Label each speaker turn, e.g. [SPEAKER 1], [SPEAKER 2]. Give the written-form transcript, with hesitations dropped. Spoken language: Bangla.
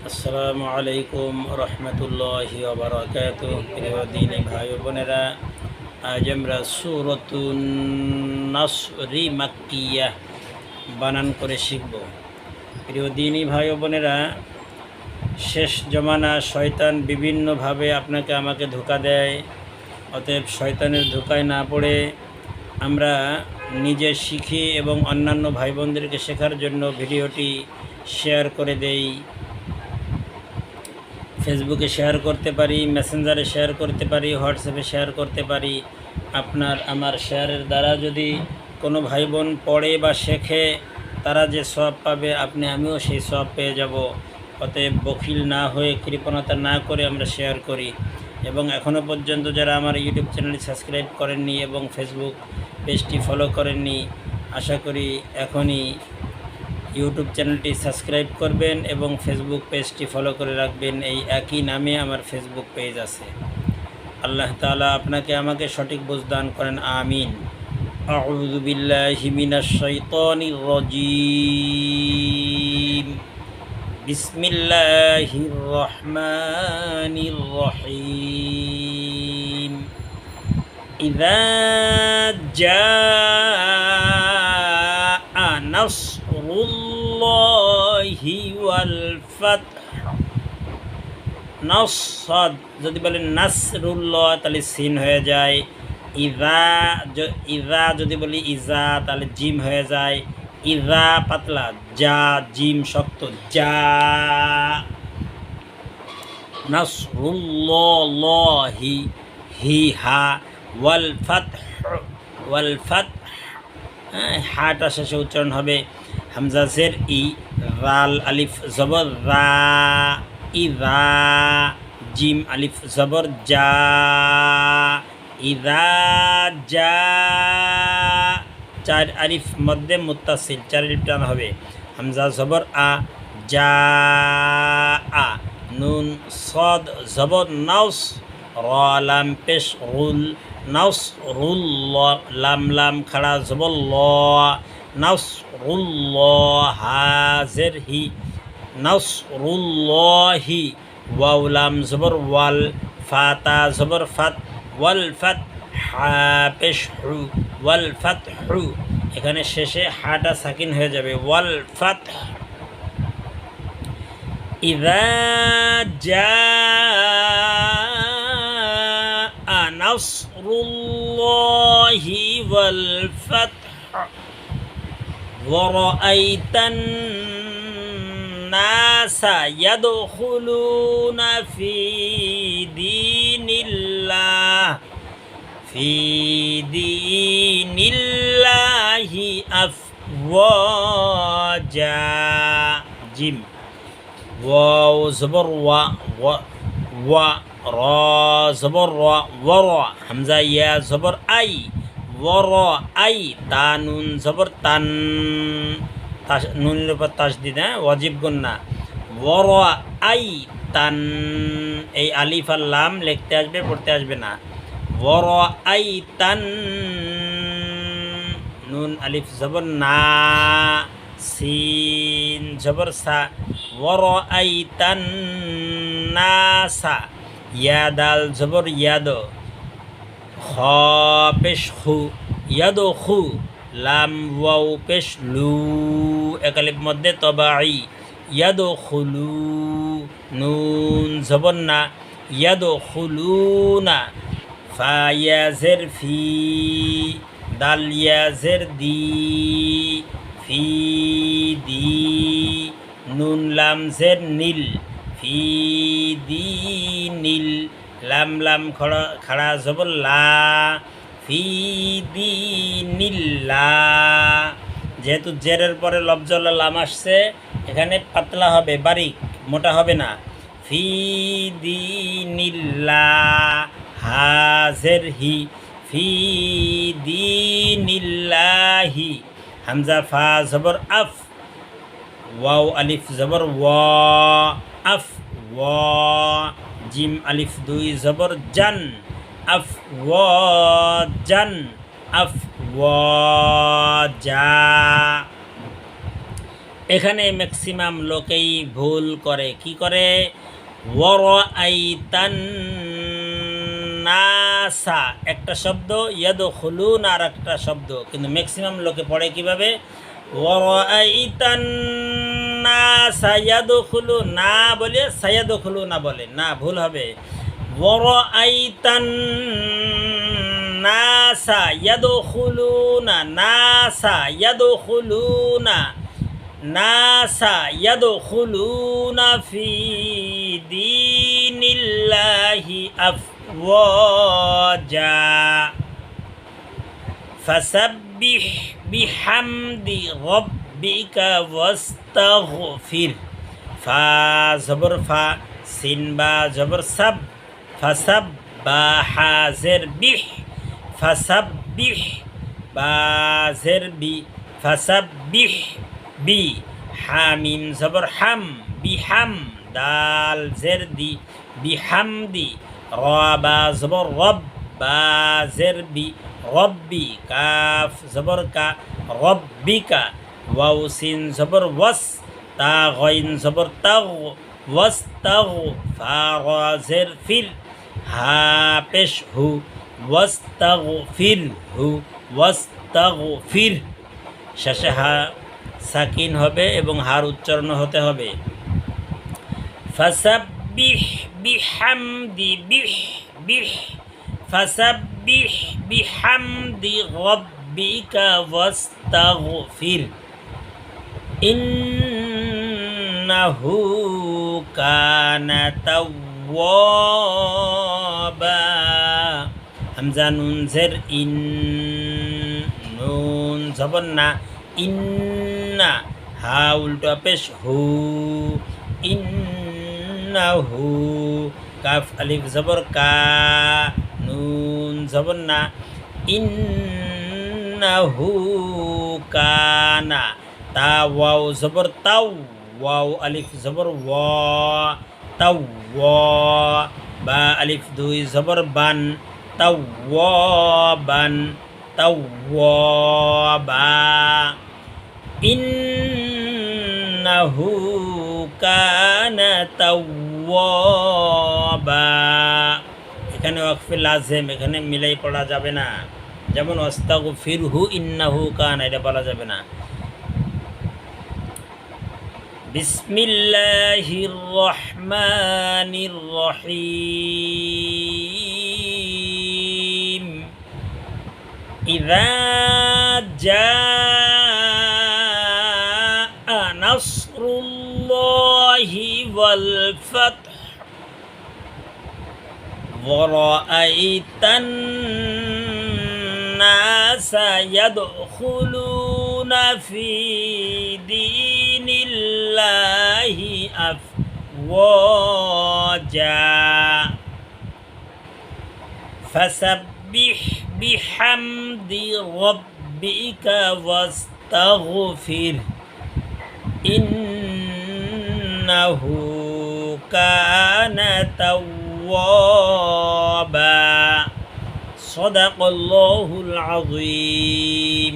[SPEAKER 1] আসসালামু আলাইকুম রহমতুল্লাহি ওয়া বারাকাতুহু। প্রিয় দিনী ভাই ও বোনেরা, আজ আমরা সূরাতুন নাসরি মাক্কিয়া বানান করে শিখব। প্রিয় দিনী ভাই ও বোনেরা, শেষ জমানা শয়তান বিভিন্নভাবে আপনাকে আমাকে ধোঁকা দেয়। অতএব শয়তানের ধোঁকায় না পড়ে আমরা নিজে শিখি এবং অন্যান্য ভাই বোনদেরকে শেখার জন্য ভিডিওটি শেয়ার করে দেই। ফেসবুকে শেয়ার করতে পারি, মেসেঞ্জারে শেয়ার করতে পারি, হোয়াটসঅ্যাপে শেয়ার করতে পারি। আপনার আমার শেয়ারের দ্বারা যদি কোনো ভাই বোন পড়ে বা শেখে, তারা যে সওয়াব পাবে, আমিও সেই সওয়াব পেয়ে যাব। অতএব বখিল না হয়ে, কৃপণতা না করে আমরা শেয়ার করি। এবং এখনও পর্যন্ত যারা আমার ইউটিউব চ্যানেলটি সাবস্ক্রাইব করেননি এবং ফেসবুক পেজটি ফলো করেননি, আশা করি এখনই ইউটিউব চ্যানেলটি সাবস্ক্রাইব করবেন এবং ফেসবুক পেজটি ফলো করে রাখবেন। এই একই নামে আমার ফেসবুক পেজ আছে। আল্লাহ তাআলা আপনাকে আমাকে সঠিক বুঝ দান করেন, আমিন। আউযু বিল্লাহি মিনাশ শাইতানির রাজীম। বিসমিল্লাহির রহমানির রহিম। ইযা জাআ নাসরুল্লাহি ওয়াল ফাতহ। নাসদ যদি বলেন নাসরুল্লাহ তাহলে সিন হয়ে যায়। ইজা যদি বলি ইজা তাহলে জিম হয়ে যায়। ইজা পাতলা, যা জিম শক্ত, যা। নাসরুল্লাহি হি হা, ওয়াল ফাতহ, ওয়াল ফাতহ হাটা শেষে উচ্চারণ হবে। হামজা জের ই, রাল আলিফ জবর রা, ইজা, জিম আলিফ জবর জা, ইজা জা। চার আলিফ মধ্যে মুত্তাসিল, চার আলিফ টান হবে। হামজা জবর আ, জা আ। নুন সদ জবর নাউস, র লাম পেশ রুল, নাউস রুল, লাম লাম খাড়া জবর ল, নাউস রুল, হাজের হি, নাউস রুল্লাহি। ওয়াও লাম জবর ওয়াল, ফাতা জবর ফাত, ওয়াল ফাত, হা পেশ হু, ওয়াল ফাত হু। এখানে শেষে হাটা সাকিন হয়ে যাবে, ওয়াল ফাত। ইযা জাআ নাসরুল্লাহি ওয়াল ফাতহ ওয়া রাআইতান নাসা ইয়াদখুলুনা ফি দীনিল্লাহি আফওয়াজা। জিম, ওয়াও জবর ওয়া, ওয়া র জবর র, ওয়ার। হামজা ইয়া জবর আই, ওয়ার আই। তা নুন জবর তান, নুনের উপর তাসদিদ, ওয়াজিব গুন্না। ওয়ার আই তান, এই আলিফ আর লাম লিখতে আসবে, পড়তে আসবে না। ওয়ার আই তান, নুন আলিফ জবর না, সিন জবর সা, ওয়ারাআইতান নাসা। ইয়া দাল জবর ইয়াদ, খ পেশ খু, ইয়াদখু। লাম ওয়াও পেশ লু, একালিফ মধ্যে তবাই, ইয়াদখুলু। নুন জবর না, ইয়াদখুলুনা। ফা ইয়া জের ফি, দাল ইয়া জের দি, ফি দি। নুন লাম জের নীল, ফি দি নীল। লাম লাম খাড়া জবর লা, ফি দি নীল্লা। যেহেতু জেরের পরে লফজল লাম আসছে, এখানে পাতলা হবে, বারিক, মোটা হবে না। ফি দি নীল্লা, হাজের হি, ফি দি নীল্লাহি। হামজা ফা জবর আফ, ওয়াও আলিফ জবর ওয়া, আফ ওয়া। জিম আলিফ দুই জবর জান, আফ ওয়া জান, আফ ওয়া জা। এখানে ম্যাক্সিমাম লোকেই ভুল করে। কি করে? ওয়ারাআইতান নাসা একটা শব্দ, ইয়াদখুলুন আর একটা শব্দ, কিন্তু ম্যাক্সিমাম লোকে পড়ে কিভাবে? ওয়ারাআইতান নাসা ইয়াদখুলুন, না বলে সায়াদখুলুনা বলে, না, ভুল হবে। ওয়ারাআইতান নাসা ইয়াদখুলুনা, নাসা ইয়াদখুলুনা, নাসা ইয়াদখুলুনা ফি দীনিল্লাহি আফওয়াজা ফাসাব্বিহ বিহামদি রাব্বিকা ওয়াস্তাগফির। ফা জবর ফা, সিন বা জবর সাব, ফাসাব্বাহা জের বিহ, ফাসাব্বিহ বা জের বি, ফাসাব্বিহ বি, হামিম জবর হাম, বিহাম দাল জের দি, বিহামদি, রবা জবর রব, বা জের বি, রব্বি, কাফ জবর কা, রব্বিকা, ওয়াও সিন জবর ওয়াস, তা গইন জবর তাগ, ওয়াস্তাগ, ফা রা জের ফির, হা পেশ হু, ওয়াস্তাগফির হু, ওয়াস্তাগফির। শেষে হা সাকিন হবে এবং হার উচ্চারণ হতে হবে। ফাসাব্বিহ বিহামদি বিহ বিহ, ফাসাব্বিহ বিহামদি রাব্বিকা ওয়াস্তাগফির ইন্নাহু কানা তাওয়াবা। হামজা নুন জের ইন, নুন জবর না, ইন্না, হা উল্টো পেশ হু, ইন্নাহু, কাফ আলিফ জবর কা, নুন জবর না, ইন্নাহু কানা, তা ওয়াও জবর তাও, ওয়াও আলিফ জবর ওয়া, তাও ওয়া, বা আলিফ দুই জবর বান, তাওয়াবান, তাওয়াবা, ইন্নাহু কানা তাওয়াবা। এখানে ওয়াকফে লাজেম, এখানে মিলাই পড়া যাবে না। যেমন আস্তাগফিরহু ইন্নাহু কানা, এটা বলা যাবে না। বিসমিল্লাহির রহমানির রহিম। ইযা জাআ নাসরুল্লাহি ওয়াল ফাতহ ওয়া রাআইতান নাসা ইয়াদখুলুনা ফি দীনিল্লাহি আফওয়াজা ফাসাব্বিহ বিহামদি রাব্বিকা ওয়াস্তাগফির ইন্নাহু কানা তাওয়াবা। সাদাকাল্লাহুল আযীম।